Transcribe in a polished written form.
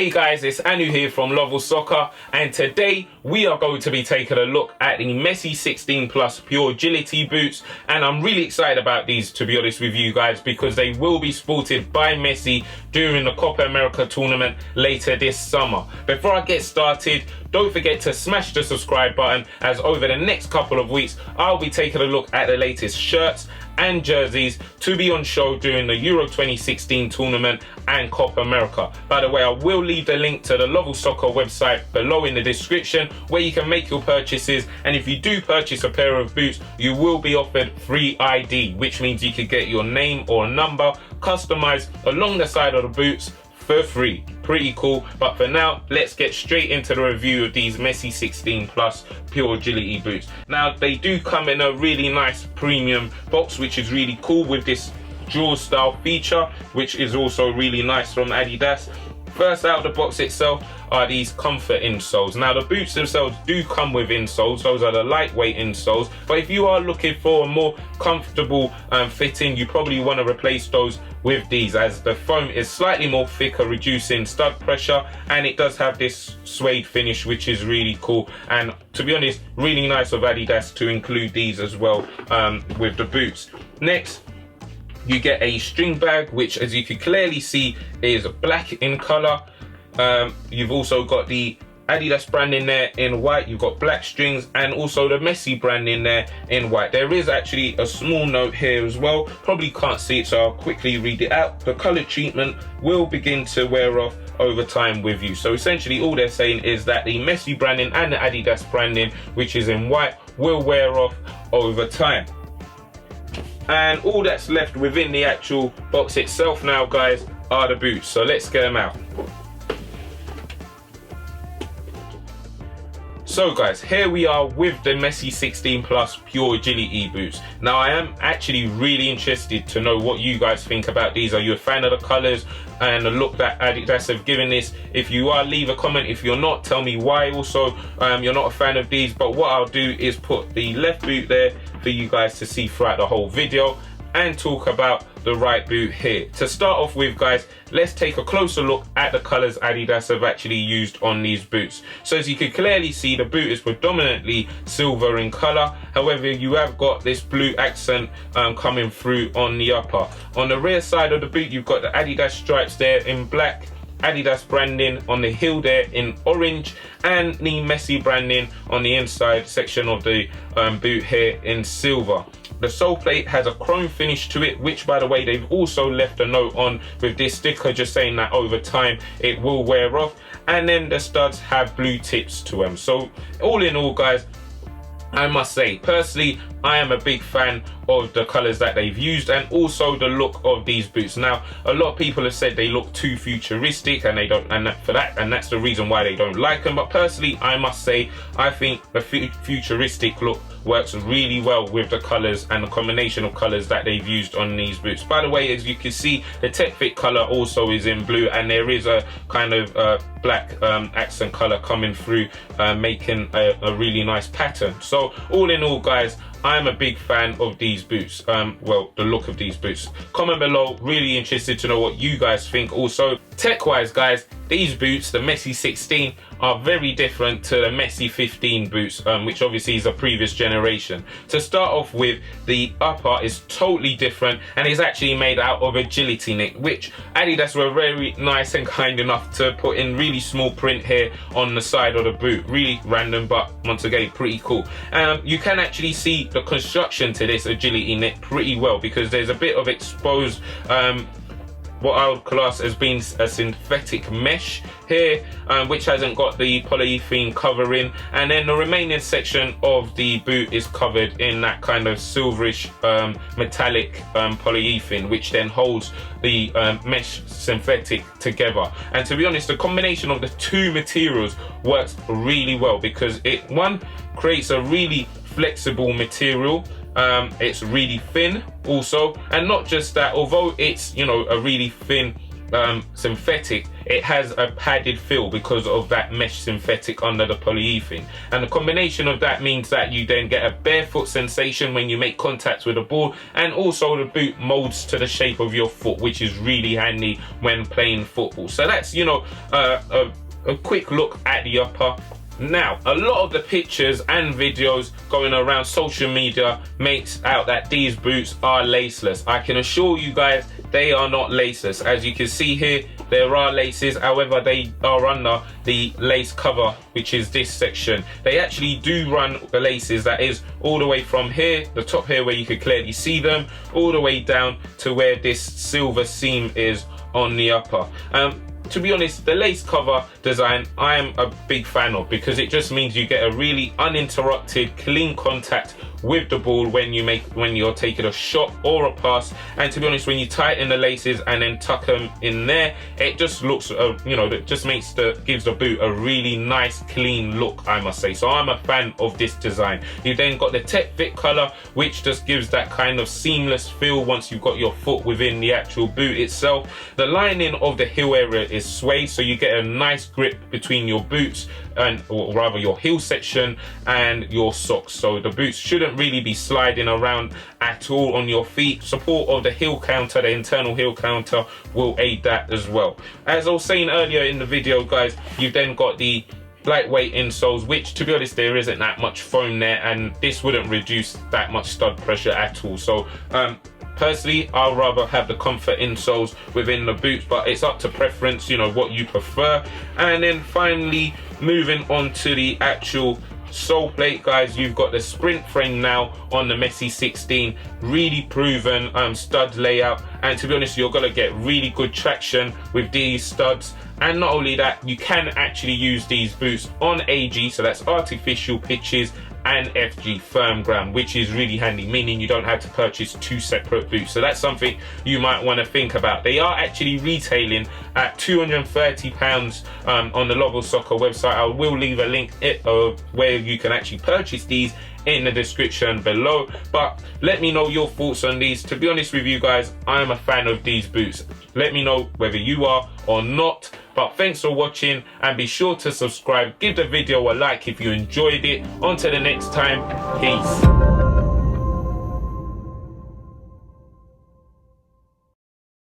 Hey guys, it's Anu here from Lovell Soccer, and today we are going to be taking a look at the Messi 16 Plus PUREAGILITY boots, and I'm really excited about these, to be honest with you guys, because they will be sported by Messi during the Copa America tournament later this summer. Before I get started, don't forget to smash the subscribe button, as over the next couple of weeks I'll be taking a look at the latest shirts and jerseys to be on show during the Euro 2016 tournament and Copa America. By the way, I will leave the link to the Lovell Soccer website below in the description, where you can make your purchases, and if you do purchase a pair of boots, you will be offered free ID, which means you could get your name or number customized along the side of the boots for free. Pretty cool. But for now, let's get straight into the review of these Messi 16 Plus PUREAGILITY boots. Now, they do come in a really nice premium box, which is really cool, with this jewel style feature, which is also really nice from Adidas. First out of the box itself are these comfort insoles. Now, the boots themselves do come with insoles. Those are the lightweight insoles, but if you are looking for a more comfortable fitting, you probably want to replace those with these, as the foam is slightly more thicker, reducing stud pressure, and it does have this suede finish, which is really cool, and to be honest, really nice of Adidas to include these as well with the boots. Next, you get a string bag, which, as you can clearly see, is black in color. You've also got the Adidas brand in there in white. You've got black strings, and also the Messi brand in there in white. There is actually a small note here as well. Probably can't see it, so I'll quickly read it out. The color treatment will begin to wear off over time with you. So essentially all they're saying is that the Messi branding and the Adidas branding, which is in white, will wear off over time. And all that's left within the actual box itself now, guys, are the boots. So let's get them out. So guys, here we are with the Messi 16 Plus PUREAGILITY boots. Now, I am actually really interested to know what you guys think about these. Are you a fan of the colors and the look that Adidas have given this? If you are, leave a comment. If you're not, tell me why also you're not a fan of these. But what I'll do is put the left boot there for you guys to see throughout the whole video, and talk about the right boot here. To start off with, guys, let's take a closer look at the colors Adidas have actually used on these boots. So as you can clearly see, the boot is predominantly silver in color. However, you have got this blue accent coming through on the upper. On the rear side of the boot, you've got the Adidas stripes there in black, Adidas branding on the heel there in orange, and the Messi branding on the inside section of the boot here in silver. The sole plate has a chrome finish to it, which, by the way, they've also left a note on with this sticker just saying that over time it will wear off. And then the studs have blue tips to them. So all in all, guys, I must say, personally, I am a big fan of the colors that they've used, and also the look of these boots. Now, a lot of people have said they look too futuristic, and they don't, and that's the reason why they don't like them. But personally, I must say, I think the futuristic look works really well with the colors and the combination of colors that they've used on these boots. By the way, as you can see, the Tech Fit color also is in blue, and there is a kind of black accent color coming through, making a really nice pattern. So all in all, guys, I'm a big fan of these boots, well, the look of these boots. Comment below, really interested to know what you guys think. Also, tech-wise, guys, these boots, the Messi 16, are very different to the Messi 15 boots, which obviously is a previous generation. To start off with, the upper is totally different, and is actually made out of agility knit, which Adidas were very nice and kind enough to put in really small print here on the side of the boot. Really random, but once again, pretty cool. You can actually see the construction to this agility knit pretty well, because there's a bit of exposed what I would class as being a synthetic mesh here, which hasn't got the polyethylene covering, and then the remaining section of the boot is covered in that kind of silverish metallic polyethylene, which then holds the mesh synthetic together. And to be honest, the combination of the two materials works really well, because it, one, creates a really flexible material. It's really thin also, and not just that, although it's, you know, a really thin synthetic, it has a padded feel because of that mesh synthetic under the polyethylene, and the combination of that means that you then get a barefoot sensation when you make contact with the ball, and also the boot molds to the shape of your foot, which is really handy when playing football. So that's, you know, a quick look at the upper. Now, a lot of the pictures and videos going around social media makes out that these boots are laceless. I can assure you guys, they are not laceless. As you can see here, there are laces, however they are under the lace cover, which is this section. They actually do run the laces, that is all the way from here, the top here where you can clearly see them, all the way down to where this silver seam is on the upper. To be honest, the lace cover design I am a big fan of, because it just means you get a really uninterrupted, clean contact with the ball when you're taking a shot or a pass. And to be honest, when you tighten the laces and then tuck them in there, it just looks, you know, that just gives the boot a really nice, clean look, I must say. So I'm a fan of this design. You then got the Tech Fit color, which just gives that kind of seamless feel once you've got your foot within the actual boot itself. The lining of the heel area is suede, so you get a nice grip between your boots, or rather your heel section and your socks. So the boots shouldn't really be sliding around at all on your feet. Support of the heel counter, the internal heel counter, will aid that as well. As I was saying earlier in the video, guys, you've then got the lightweight insoles, which to be honest there isn't that much foam there, and this wouldn't reduce that much stud pressure at all. So personally, I'll rather have the comfort insoles within the boots, but it's up to preference, you know, what you prefer. And then finally, moving on to the actual sole plate, guys, you've got the sprint frame now on the Messi 16, really proven stud layout, and to be honest, you're gonna get really good traction with these studs. And not only that, you can actually use these boots on AG, so that's artificial pitches, and FG firm ground, which is really handy, meaning you don't have to purchase two separate boots. So that's something you might want to think about. They are actually retailing at £230 on the Lovell Soccer website. I will leave a link where you can actually purchase these in the description below. But let me know your thoughts on these. To be honest with you guys, I'm a fan of these boots. Let me know whether you are or not. But thanks for watching, and be sure to subscribe. Give the video a like if you enjoyed it. On to the next time. Peace.